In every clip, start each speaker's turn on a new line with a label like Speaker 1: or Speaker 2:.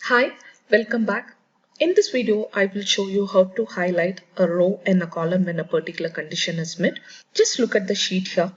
Speaker 1: Hi, welcome back. In this video, I will show you how to highlight a row and a column when a particular condition is met. Just look at the sheet here.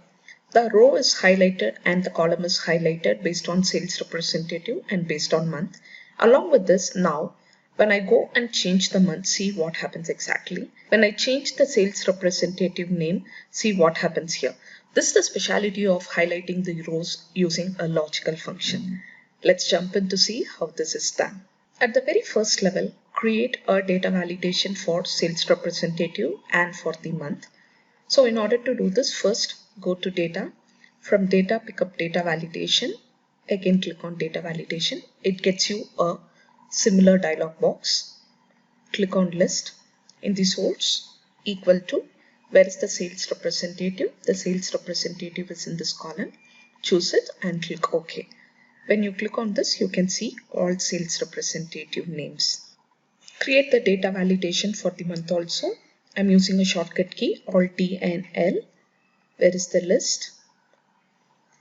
Speaker 1: The row is highlighted and the column is highlighted based on sales representative and based on month. Along with this, now when I go and change the month, see what happens exactly. When I change the sales representative name, see what happens here. This is the speciality of highlighting the rows using a logical function. Let's jump in to see how this is done. At the very first level, create a data validation for sales representative and for the month. So in order to do this, first go to data. From data, pick up data validation. Again, click on data validation. It gets you a similar dialog box. Click on list. In the source, equal to, where is the sales representative? The sales representative is in this column. Choose it and click OK. When you click on this, you can see all sales representative names. Create the data validation for the month also. I'm using a shortcut key, Alt T and L. Where is the list?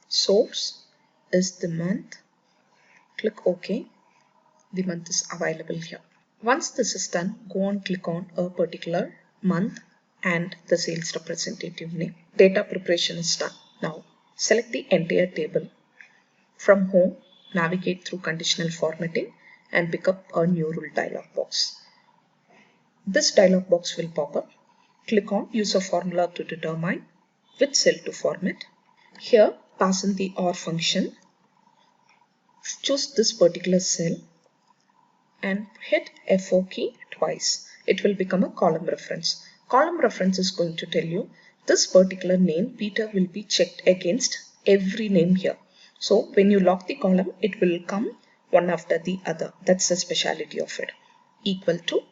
Speaker 1: Source is the month. Click OK. The month is available here. Once this is done, go on, click on a particular month and the sales representative name. Data preparation is done. Now select the entire table. From home, navigate through conditional formatting and pick up a new rule dialog box. This dialog box will pop up. Click on use a formula to determine which cell to format. Here, pass in the OR function. Choose this particular cell and hit F4 key twice. It will become a column reference. Column reference is going to tell you this particular name, Peter, will be checked against every name here. So when you lock the column, it will come one after the other. That's the speciality of it. Equal to,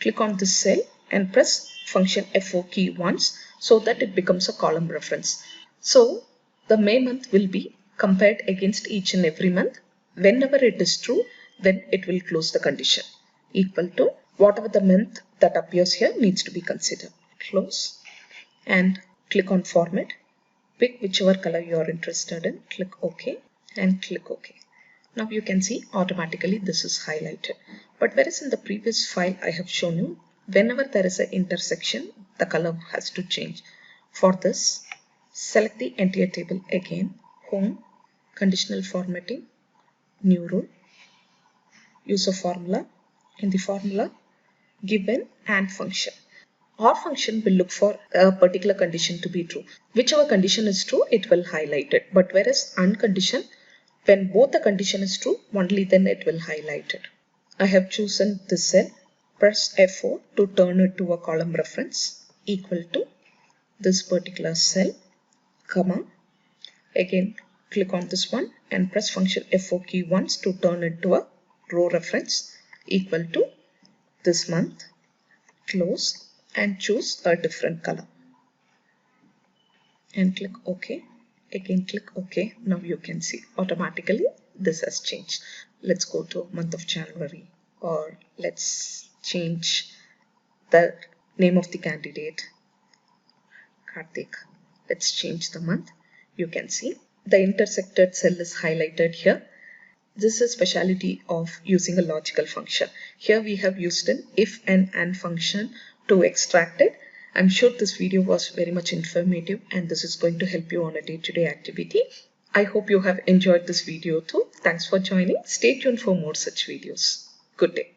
Speaker 1: click on this cell and press function F4 key once so that it becomes a column reference. So the May month will be compared against each and every month. Whenever it is true, then it will close the condition. Equal to, whatever the month that appears here needs to be considered. Close and click on format. Pick whichever color you are interested in, click OK and click OK. Now you can see automatically this is highlighted. But whereas in the previous file I have shown you, whenever there is an intersection, the color has to change. For this, select the entire table again, home, conditional formatting, new rule, use a formula. In the formula, give an AND function. OR function will look for a particular condition to be true. Whichever condition is true, it will highlight it. But whereas AND condition, when both the condition is true, only then it will highlight it. I have chosen this cell. Press F4 to turn it to a column reference equal to this particular cell, comma. Again, click on this one and press function F4 key once to turn it to a row reference equal to this month. Close and choose a different color and click OK. Again click OK. Now you can see automatically this has changed. Let's go to month of January, or let's change the name of the candidate, Karthik. Let's change the month. You can see the intersected cell is highlighted here. This is a speciality of using a logical function. Here we have used an if and AND function to extract it. I'm sure this video was very much informative and this is going to help you on a day-to-day activity. I hope you have enjoyed this video too. Thanks for joining. Stay tuned for more such videos. Good day.